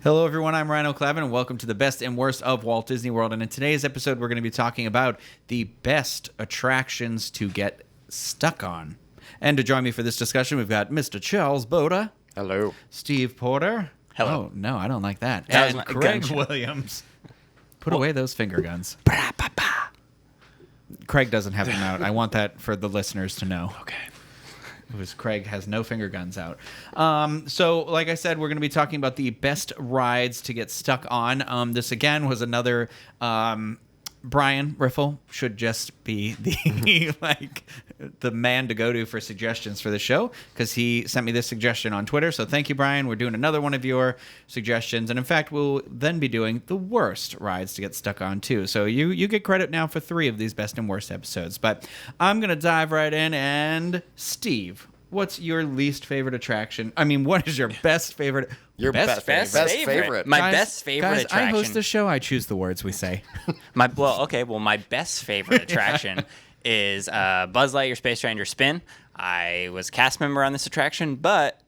Hello, everyone. I'm Ryan O'Clavin, and welcome to the best and worst of Walt Disney World. And in today's episode, we're going to be talking about the best attractions to get stuck on. And to join me for this discussion, we've got Mr. Charles Boda. Hello. Steve Porter. Hello. Oh, no, I don't like that. That was And my Craig gunshot. Williams. Put away those finger guns. Craig doesn't have them out. I want that for the listeners to know. Okay. Because Craig has no finger guns out. So, like I said, we're going to be talking about the best rides to get stuck on. This, again, was another... Brian Riffle should just be the the man to go to for suggestions for the show, because he sent me this suggestion on Twitter. So thank you, Brian. We're doing another one of your suggestions. And, in fact, we'll then be doing the worst rides to get stuck on, too. So you get credit now for 3 of these best and worst episodes. But I'm going to dive right in. And, Steve, what's your least favorite attraction? I mean, what is your best favorite? Your best favorite. My best favorite guys, attraction. I host the show. I choose the words we say. My best favorite attraction is Buzz Lightyear Space Ranger Spin. I was a cast member on this attraction, but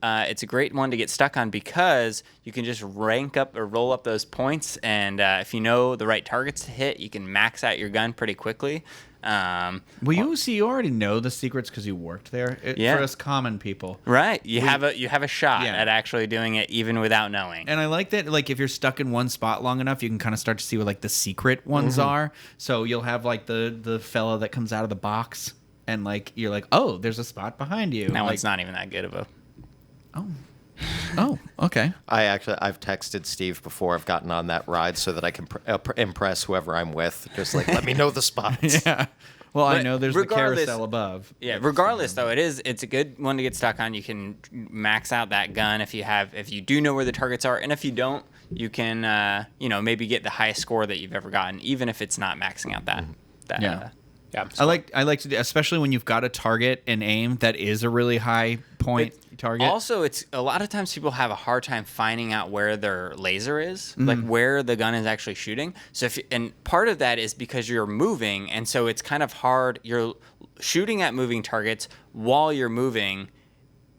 it's a great one to get stuck on because you can just rank up or roll up those points, and if you know the right targets to hit, you can max out your gun pretty quickly. You already know the secrets because you worked there. Yeah. For us common people, Right, you have a shot Yeah. at actually doing it even without knowing. and I like that. Like, if you're stuck in one spot long enough, you can kind of start to see what the secret ones are. So you'll have the fella that comes out of the box, and you're like, oh, there's a spot behind you. That one's not even that good of a. Oh, okay. I've texted Steve before I've gotten on that ride so that I can impress whoever I'm with. Just let me know the spots. Yeah. Well, I But know there's the regardless- carousel above. Yeah, regardless though, it's a good one to get stuck on. You can max out that gun if you do know where the targets are, and if you don't, you can maybe get the highest score that you've ever gotten, even if it's not maxing out that. Yeah. Yeah. I like to do, especially when you've got a target and aim that is a really high point target. Also, it's a lot of times people have a hard time finding out where their laser is, like where the gun is actually shooting. So and part of that is because you're moving, and so it's kind of hard. You're shooting at moving targets while you're moving,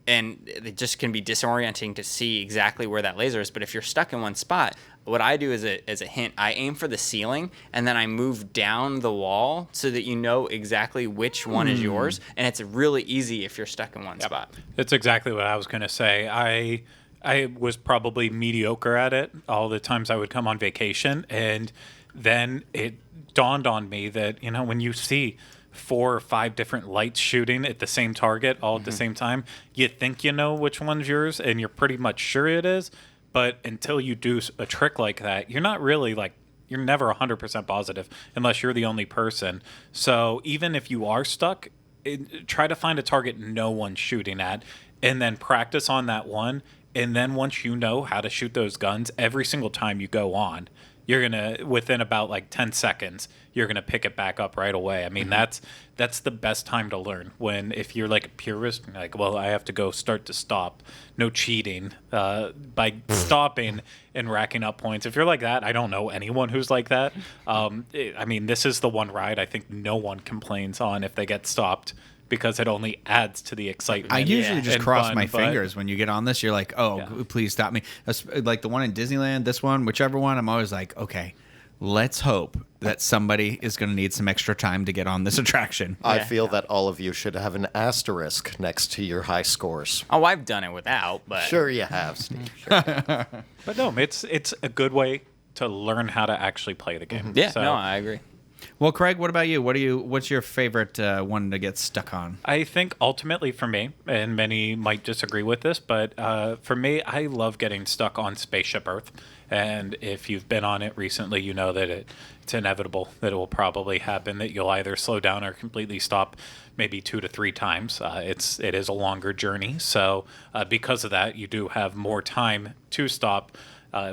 and it just can be disorienting to see exactly where that laser is. But if you're stuck in one spot, what I do as a hint, I aim for the ceiling, and then I move down the wall so that you know exactly which one is yours. And it's really easy if you're stuck in one spot. That's exactly what I was going to say. I was probably mediocre at it all the times I would come on vacation, and then it dawned on me that, when you see 4 or 5 different lights shooting at the same target all at the same time, you think you know which one's yours, and you're pretty much sure it is. But until you do a trick like that, you're not really you're never 100% positive unless you're the only person. So even if you are stuck, try to find a target no one's shooting at, and then practice on that one. And then once you know how to shoot those guns, every single time you go on, you're going to, within about 10 seconds, you're going to pick it back up right away. I mean, that's the best time to learn. If you're a purist, I have to go start to stop. No cheating by stopping and racking up points. If you're like that, I don't know anyone who's like that. This is the one ride I think no one complains on if they get stopped, because it only adds to the excitement. I usually just and cross fun, my but- fingers when you get on this. You're like, oh, Yeah. please stop me. Like the one in Disneyland, this one, whichever one, I'm always like, okay, let's hope that somebody is going to need some extra time to get on this attraction. I feel that all of you should have an asterisk next to your high scores. Oh, I've done it without, but Sure you have, Steve. Sure. But no, it's a good way to learn how to actually play the game. yeah, So no, I agree. Well, Craig, what about you? What's your favorite one to get stuck on? I think ultimately for me, and many might disagree with this, but for me, I love getting stuck on Spaceship Earth. And if you've been on it recently, you know that it's inevitable that it will probably happen, that you'll either slow down or completely stop maybe 2 to 3 times. It is a longer journey. So because of that, you do have more time to stop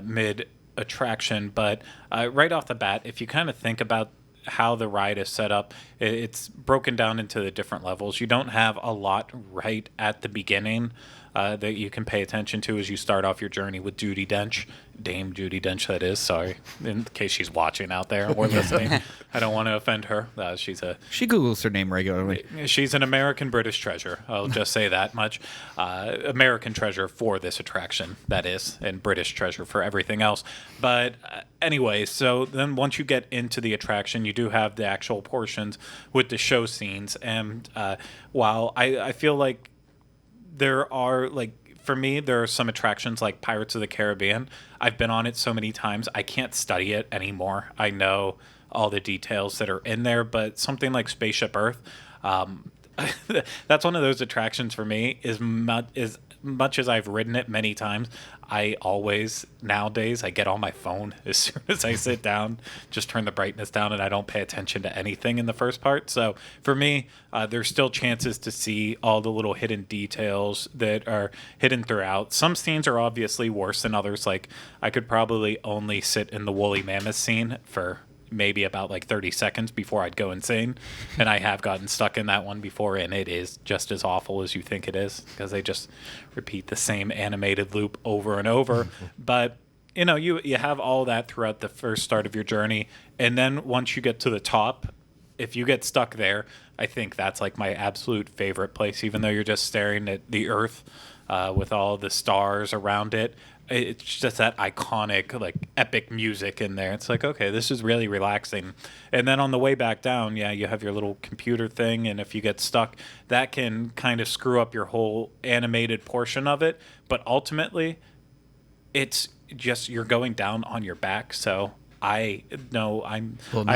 mid-attraction. But right off the bat, if you kind of think about how the ride is set up, it's broken down into the different levels. You don't have a lot right at the beginning. that you can pay attention to as you start off your journey with Judi Dench. Dame Judi Dench, that is. Sorry, in case she's watching out there or listening. I don't want to offend her. She Googles her name regularly. She's an American British treasure. I'll just say that much. American treasure for this attraction, that is, and British treasure for everything else. But anyway, so then once you get into the attraction, you do have the actual portions with the show scenes. And while I feel like there are, like, for me, there are some attractions like Pirates of the Caribbean. I've been on it so many times, I can't study it anymore. I know all the details that are in there, but something like Spaceship Earth, that's one of those attractions for me. As much as I've ridden it many times, I always, nowadays, I get on my phone as soon as I sit down, just turn the brightness down, and I don't pay attention to anything in the first part. So for me, there's still chances to see all the little hidden details that are hidden throughout. Some scenes are obviously worse than others. Like, I could probably only sit in the woolly mammoth scene for maybe about like 30 seconds before I'd go insane. And I have gotten stuck in that one before, and it is just as awful as you think it is, because they just repeat the same animated loop over and over. But you know, you have all that throughout the first start of your journey, and then once you get to the top, if you get stuck there, I think that's like my absolute favorite place. Even though you're just staring at the earth with all the stars around it, it's just that iconic, like, epic music in there. It's like, okay, this is really relaxing. And then on the way back down, yeah, you have your little computer thing, and if you get stuck, that can kind of screw up your whole animated portion of it. But ultimately, it's just you're going down on your back. So I know I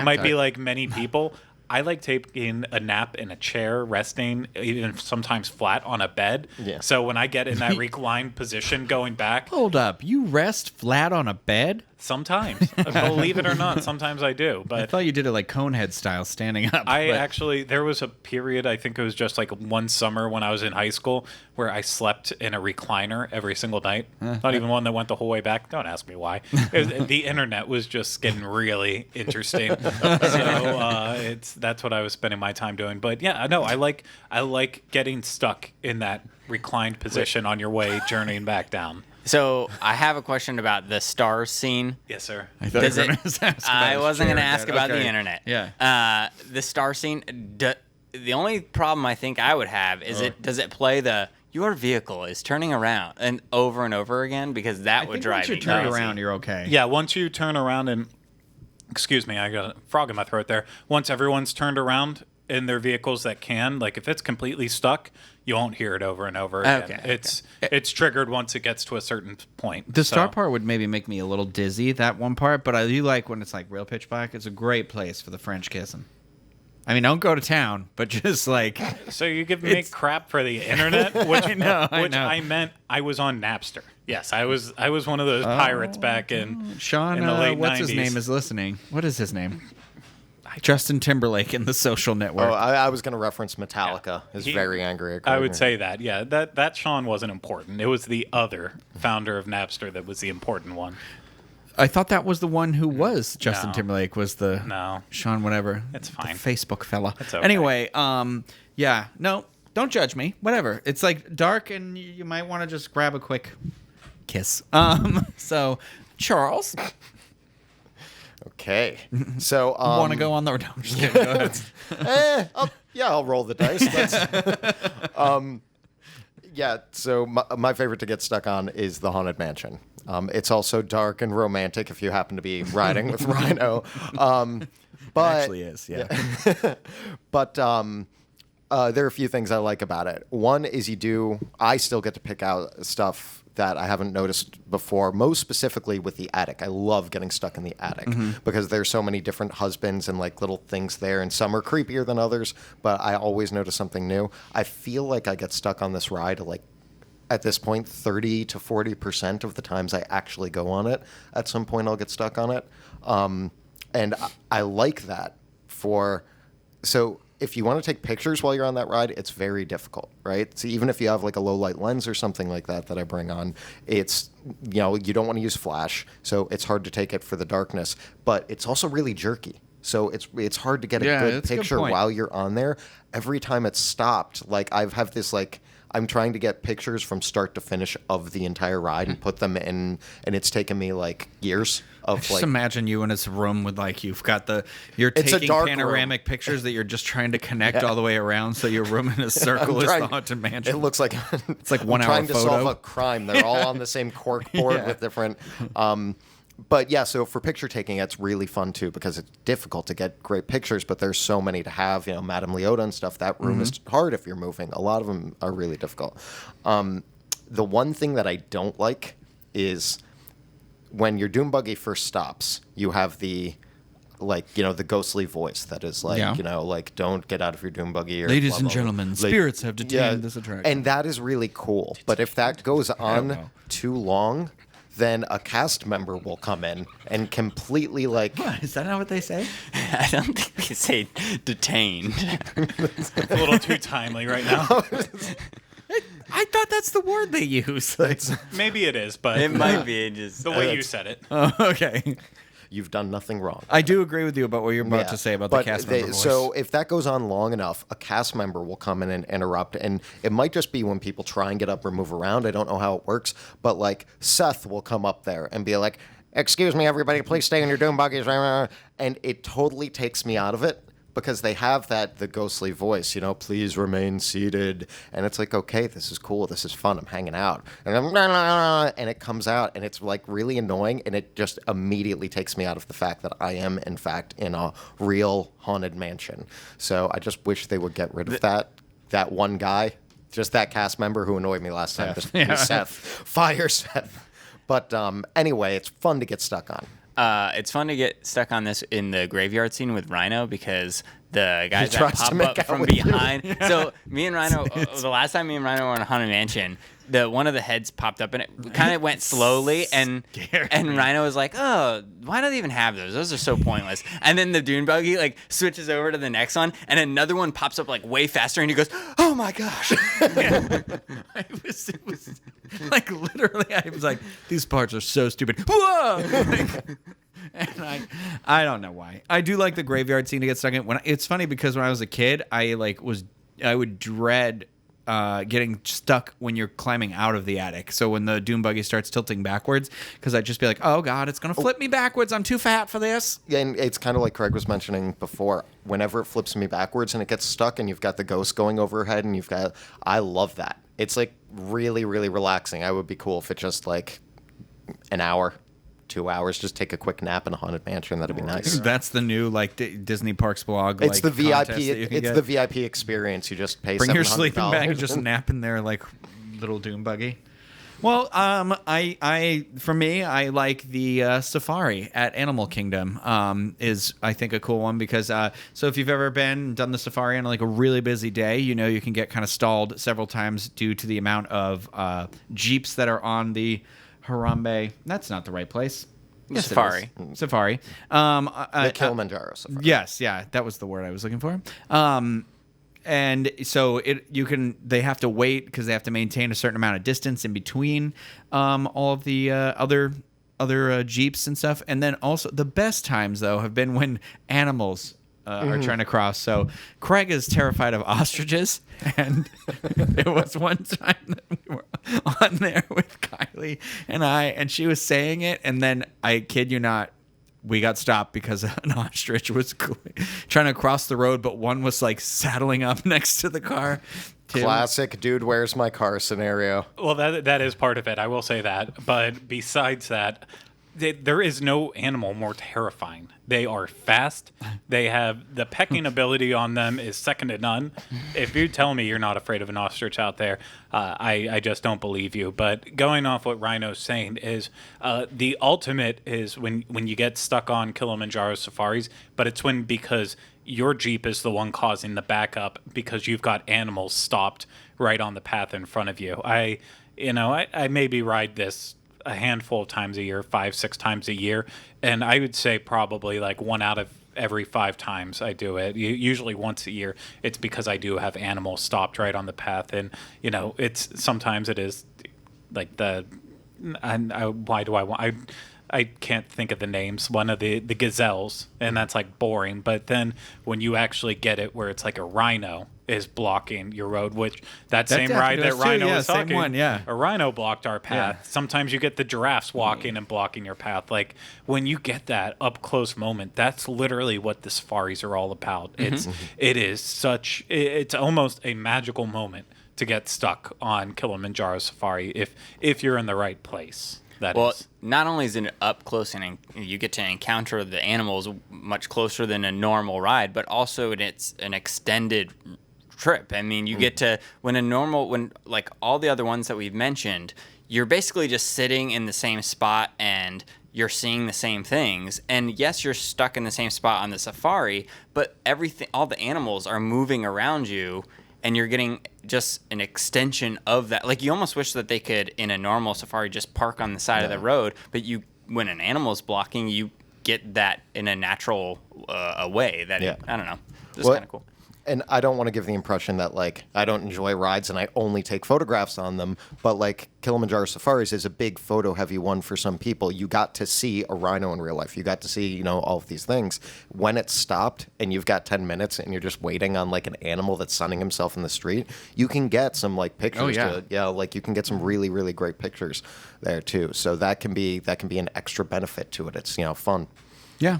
might be like many people. I like taking a nap in a chair, resting, even sometimes flat on a bed. Yeah. So when I get in that reclined position going back... Hold up. You rest flat on a bed? Sometimes. Believe it or not, sometimes I do. But I thought you did it like Conehead style, standing up. Actually, there was a period, I think it was just like one summer when I was in high school, where I slept in a recliner every single night. Not even one that went the whole way back. Don't ask me why. The internet was just getting really interesting. So that's what I was spending my time doing. But yeah, I know I like getting stuck in that reclined position on your way journeying back down. So I have a question about the stars scene. Yes, sir. I thought you were gonna ask about I wasn't going to ask about Okay. the internet. Yeah. The star scene. The only problem I think I would have is does it play your vehicle is turning around and over again, because that would drive once me you turn crazy. around, you're okay. Yeah, once you turn around and... Excuse me, I got a frog in my throat there. Once everyone's turned around in their vehicles that can, like, if it's completely stuck, you won't hear it over and over again. Okay, It's triggered once it gets to a certain point. The star part would maybe make me a little dizzy, that one part, but I do like when it's like real pitch black. It's a great place for the French kissing. I mean, don't go to town, but just like... So you give me crap for the internet, which I know. I meant I was on Napster. Yes, I was one of those pirates back in Sean, in the late what's 90s. his name, is listening. What is his name? Justin Timberlake in The Social Network. Oh, I was going to reference Metallica. Is very angry at I Gardner. would say that. Yeah, that Sean wasn't important. It was the other founder of Napster that was the important one. I thought that was the one who was Justin Timberlake, was the No. Sean whatever. It's fine. The Facebook fella. It's okay. Anyway, yeah, no, don't judge me. Whatever. It's like dark, and you might want to just grab a quick kiss. So, Charles, Okay. So, want to go on the... No, I'm just kidding. Go ahead. I'll roll the dice. Yeah, so my favorite to get stuck on is the Haunted Mansion. It's also dark and romantic if you happen to be riding with Rhino. But It actually is, yeah. But there are a few things I like about it. One is I still get to pick out stuff that I haven't noticed before, most specifically with the attic. I love getting stuck in the attic because there's so many different husbands and like little things there, and some are creepier than others, but I always notice something new. I feel like I get stuck on this ride like at this point 30 to 40% of the times I actually go on it. At some point I'll get stuck on it. And I like that so if you want to take pictures while you're on that ride, it's very difficult, right? So even if you have like a low light lens or something like that I bring on, it's, you don't want to use flash, so it's hard to take it for the darkness, but it's also really jerky. So it's hard to get a good that's a good picture point. while you're on there. Every time it's stopped, like I have this like I'm trying to get pictures from start to finish of the entire ride and put them in, and it's taken me like years of Just like. imagine you in this room with like you've got you're It's a taking dark panoramic pictures that you're just trying to connect all the way around, so your room in a circle is trying- the haunted mansion. It looks like It's like I'm 1 hour trying to photo. solve a crime. They're all on the same cork board with different. But yeah, so for picture taking, it's really fun too because it's difficult to get great pictures, but there's so many to have. Madame Leota and stuff. That room is hard if you're moving. A lot of them are really difficult. The one thing that I don't like is when your dune buggy first stops, you have the the ghostly voice that is like, Yeah. like don't get out of your dune buggy. Or Ladies blah, and blah, blah. gentlemen, Like, spirits have detained this attraction. and that is really cool. But if that goes on know. too long, then a cast member will come in and completely like. Is that not what they say? I don't think they say detained. It's a little too timely right now. I thought that's the word they use. Maybe it is, but It might be just the way you said it. Okay. You've done nothing wrong. I do agree with you about what you're about Yeah, to say about the but cast member voice. So if that goes on long enough, a cast member will come in and interrupt, and it might just be when people try and get up or move around. I don't know how it works, but like Seth will come up there and be like, "Excuse me, everybody, please stay in your dune buggies," and it totally takes me out of it. Because they have the ghostly voice, please remain seated. And it's like, okay, this is cool. This is fun. I'm hanging out. And it comes out and it's like really annoying. And it just immediately takes me out of the fact that I am, in fact, in a real haunted mansion. So I just wish they would get rid of that one guy, just that cast member who annoyed me last time. Seth. Just Seth. Fire Seth. But anyway, it's fun to get stuck on. It's fun to get stuck on this in the graveyard scene with Rhino because the guys that tries to pop make up out from with you. behind. So me and Rhino, the last time me and Rhino were in a haunted mansion, one of the heads popped up and it kind of went slowly, and Rhino was like, "Oh, why do they even have those? Those are so pointless." And then the dune buggy like switches over to the next one, and another one pops up like way faster, and he goes, "Oh my gosh!" It was like literally, I was like, these parts are so stupid. Whoa! And I don't know why. I do like the graveyard scene to get stuck in. It's funny because when I was a kid, I would dread getting stuck when you're climbing out of the attic. So when the dune buggy starts tilting backwards, because I'd just be like, oh God, it's going to flip me backwards. I'm too fat for this. Yeah, and it's kind of like Craig was mentioning before. Whenever it flips me backwards and it gets stuck and you've got the ghost going overhead and I love that. It's like really, really relaxing. I would be cool if it just like an hour, 2 hours, just take a quick nap in a haunted mansion. That'd be nice. That's the new Disney Parks blog. It's the contest VIP. that you can It's get. the VIP experience. You just pay. Bring your $700. sleeping bag and just nap in there like little dune buggy. Well, for me, I like the safari at Animal Kingdom. Is I think a cool one because so if you've ever done the safari on like a really busy day, you can get kind of stalled several times due to the amount of jeeps that are on the Harambe. That's not the right place. Yes, it Safari. is. Safari. The Kilimanjaro Safaris. Yes, yeah, that was the word I was looking for. And so they have to wait because they have to maintain a certain amount of distance in between all of the other jeeps and stuff. And then also the best times though have been when animals are trying to cross. So Craig is terrified of ostriches, and there was one time that we were on there with Kylie and she was saying it, and then I kid you not, we got stopped because an ostrich was trying to cross the road, but one was like saddling up next to the car. Too. Classic dude, where's my car scenario. Well, that is part of it. I will say that. But besides that, there is no animal more terrifying. They are fast. They have the pecking ability on them is second to none. If you tell me you're not afraid of an ostrich out there, I just don't believe you. But going off what Rhino's saying is the ultimate is when you get stuck on Kilimanjaro Safaris, but it's because your Jeep is the one causing the backup because you've got animals stopped right on the path in front of you. I maybe ride this a handful of times a year, 5-6 times a year, and I would say probably like 1 out of every 5 times I do it. Usually once a year. It's because I do have animals stopped right on the path, and sometimes it is like I can't think of the names. One of the gazelles, and that's like boring. But then when you actually get it where it's like a rhino is blocking your road, which that same happened ride to that us too, Rhino yeah, was same talking, one, yeah. a rhino blocked our path. Yeah. Sometimes you get the giraffes walking and blocking your path. Like when you get that up close moment, that's literally what the safaris are all about. It's almost a magical moment to get stuck on Kilimanjaro Safari if you're in the right place. Well, not only is it up close and you get to encounter the animals much closer than a normal ride, but also it's an extended trip. I mean, you get to when like all the other ones that we've mentioned, you're basically just sitting in the same spot and you're seeing the same things. And yes, you're stuck in the same spot on the safari, but all the animals are moving around you. And you're getting just an extension of that. Like you almost wish that they could, in a normal safari, just park on the side of the road. But when an animal's blocking, you get that in a natural way. I don't know. It's kind of cool. And I don't want to give the impression that, like, I don't enjoy rides and I only take photographs on them. But, like, Kilimanjaro Safaris is a big photo-heavy one for some people. You got to see a rhino in real life. You got to see, all of these things. When it's stopped and you've got 10 minutes and you're just waiting on, like, an animal that's sunning himself in the street, you can get some, like, pictures. Oh, yeah. Like, you can get some really, really great pictures there, too. So that can be an extra benefit to it. It's, fun. Yeah.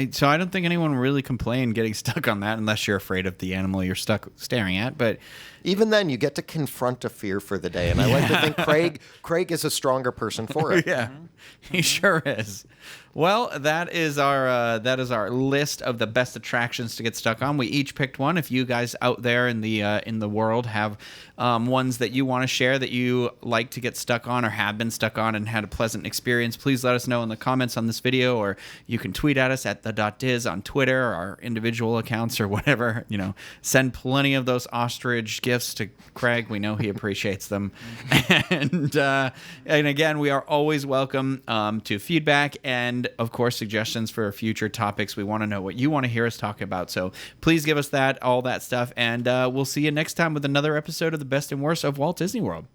So I don't think anyone really complained getting stuck on that unless you're afraid of the animal you're stuck staring at. But even then, you get to confront a fear for the day. And I like to think Craig is a stronger person for it. Yeah, he sure is. Well, that is our list of the best attractions to get stuck on. We each picked one. If you guys out there in the world have ones that you want to share that you like to get stuck on or have been stuck on and had a pleasant experience, please let us know in the comments on this video, or you can tweet at us at the.diz on Twitter or our individual accounts or whatever. Send plenty of those ostrich gifts to Craig. We know he appreciates them. And again, we are always welcome to feedback and, of course, suggestions for future topics. We want to know what you want to hear us talk about. So please give us all that stuff. And we'll see you next time with another episode of The Best and Worst of Walt Disney World.